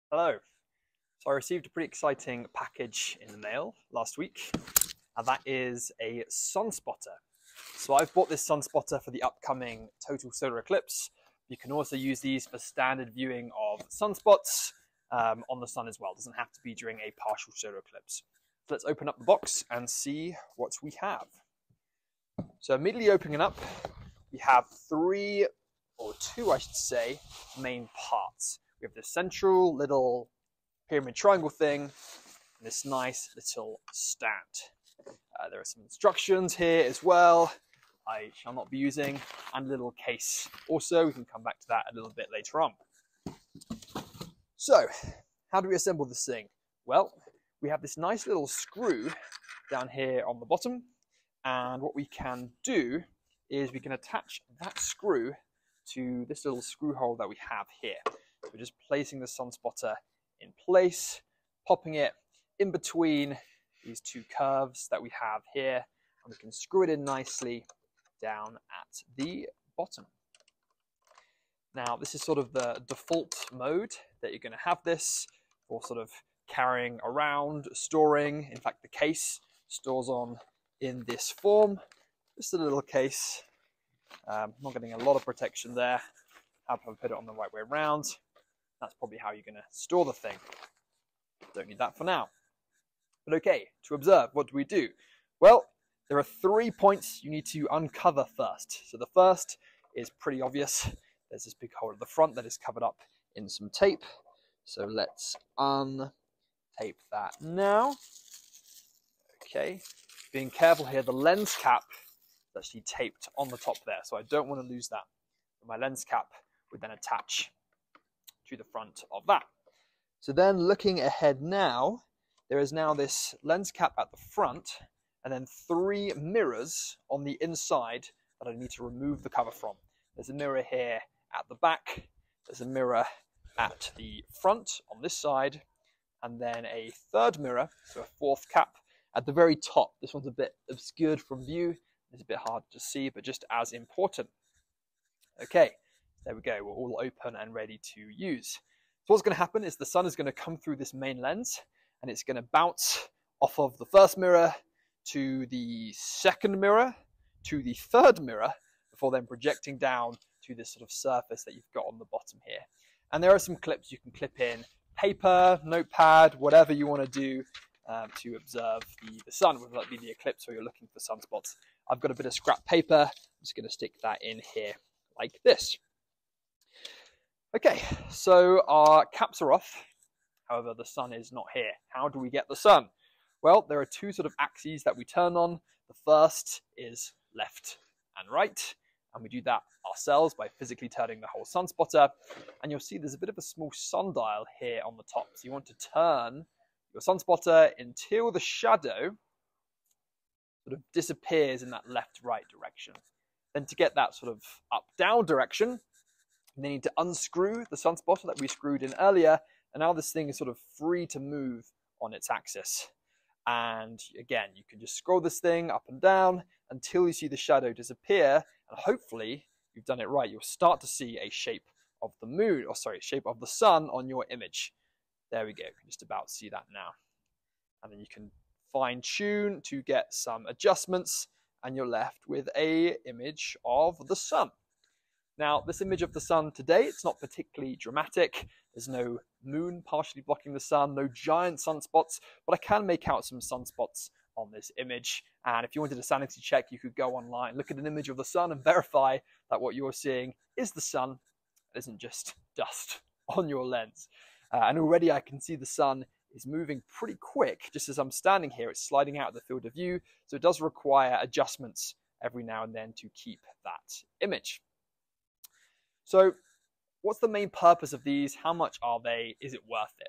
Hello. So I received a pretty exciting package in the mail last week, and that is a Sunspotter. So I've bought this Sunspotter for the upcoming total solar eclipse. You can also use these for standard viewing of sunspots on the sun as well. It doesn't have to be during a partial solar eclipse. So let's open up the box and see what we have. So immediately opening up, we have two I should say, main parts. We have the central little pyramid triangle thing, and this nice little stand. There are some instructions here as well, I shall not be using, and a little case. Also, we can come back to that a little bit later on. So, how do we assemble this thing? Well, we have this nice little screw down here on the bottom, and what we can do is we can attach that screw to this little screw hole that we have here. We're just placing the Sunspotter in place, popping it in between these two curves that we have here, and we can screw it in nicely down at the bottom. Now, this is sort of the default mode that you're going to have this for sort of carrying around, storing. In fact, the case stores on in this form. Just a little case. Not getting a lot of protection there. I'll put it on the right way around. That's probably how you're going to store the thing. Don't need that for now. But okay, to observe, what do we do? Well, there are 3 points you need to uncover first. So the first is pretty obvious. There's this big hole at the front that is covered up in some tape. So let's untape that now. Okay, being careful here, the lens cap is actually taped on the top there, so I don't want to lose that. My lens cap would then attach to the front of that. So then looking ahead now, there is now this lens cap at the front, and then 3 mirrors on the inside that I need to remove the cover from. There's a mirror here at the back, there's a mirror at the front on this side, and then a third mirror, so a 4th cap, at the very top. This one's a bit obscured from view, it's a bit hard to see, but just as important. Okay, there we go, we're all open and ready to use. So what's going to happen is the sun is going to come through this main lens, and it's going to bounce off of the first mirror to the second mirror, to the third mirror, before then projecting down to this sort of surface that you've got on the bottom here. And there are some clips you can clip in, paper, notepad, whatever you want to do to observe the sun, whether that be the eclipse or you're looking for sunspots. I've got a bit of scrap paper, I'm just going to stick that in here like this. Okay, so our caps are off. However, the sun is not here. How do we get the sun? Well, there are 2 sort of axes that we turn on. The first is left and right, and we do that ourselves by physically turning the whole Sunspotter. And you'll see there's a bit of a small sundial here on the top. So you want to turn your Sunspotter until the shadow sort of disappears in that left-right direction. Then to get that sort of up-down direction, you need to unscrew the Sunspotter that we screwed in earlier, and now this thing is sort of free to move on its axis. And again, you can just scroll this thing up and down until you see the shadow disappear, and hopefully you've done it right. You'll start to see a shape of the moon, or sorry, shape of the sun on your image. There we go, you can just about see that now. And then you can fine tune to get some adjustments, and you're left with an image of the sun. Now, this image of the sun today, it's not particularly dramatic. There's no moon partially blocking the sun, no giant sunspots, but I can make out some sunspots on this image. And if you wanted a sanity check, you could go online, look at an image of the sun and verify that what you're seeing is the sun. It isn't just dust on your lens. And already I can see the sun is moving pretty quick. Just as I'm standing here, it's sliding out of the field of view. So it does require adjustments every now and then to keep that image. So what's the main purpose of these? How much are they? Is it worth it?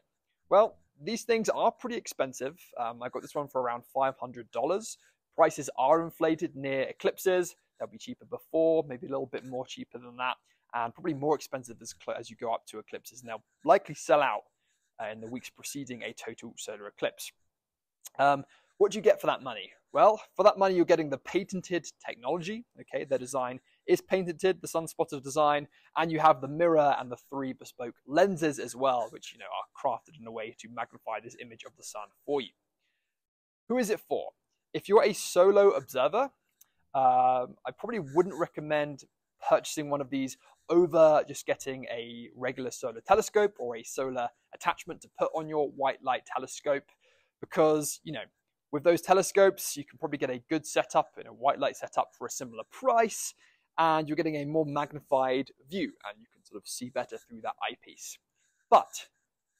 Well, these things are pretty expensive. I got this one for around $500. Prices are inflated near eclipses. They'll be cheaper before, maybe a little bit more cheaper than that, and probably more expensive as you go up to eclipses. And they'll likely sell out in the weeks preceding a total solar eclipse. What do you get for that money? Well, for that money, you're getting the patented technology. Okay, their design is patented, the Sunspotter design, and you have the mirror and the 3 bespoke lenses as well, which are crafted in a way to magnify this image of the sun for you. Who is it for? If you're a solo observer, I probably wouldn't recommend purchasing one of these over just getting a regular solar telescope or a solar attachment to put on your white light telescope, because with those telescopes you can probably get a good setup in a white light setup for a similar price, and you're getting a more magnified view and you can sort of see better through that eyepiece. But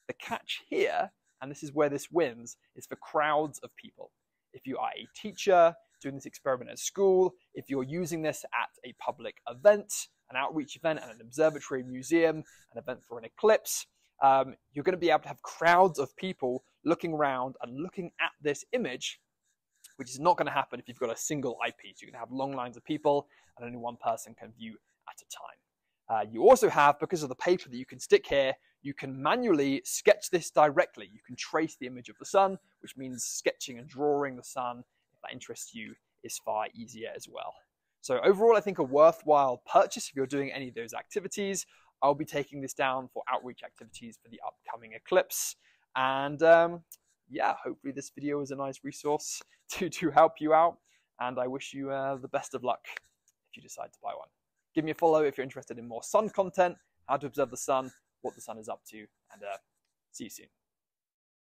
the catch here, and this is where this wins, is for crowds of people. If you are a teacher doing this experiment at school, if you're using this at a public event, an outreach event at an observatory, museum, an event for an eclipse, you're going to be able to have crowds of people looking around and looking at this image, which is not going to happen if you've got a single eyepiece. You're going to have long lines of people and only one person can view at a time. You also have, because of the paper that you can stick here, you can manually sketch this directly. You can trace the image of the sun, which means sketching and drawing the sun, if that interests you, is far easier as well. So overall, I think a worthwhile purchase if you're doing any of those activities. I'll be taking this down for outreach activities for the upcoming eclipse. And yeah, hopefully this video is a nice resource to help you out. And I wish you the best of luck if you decide to buy one. Give me a follow if you're interested in more sun content, how to observe the sun, what the sun is up to, and see you soon.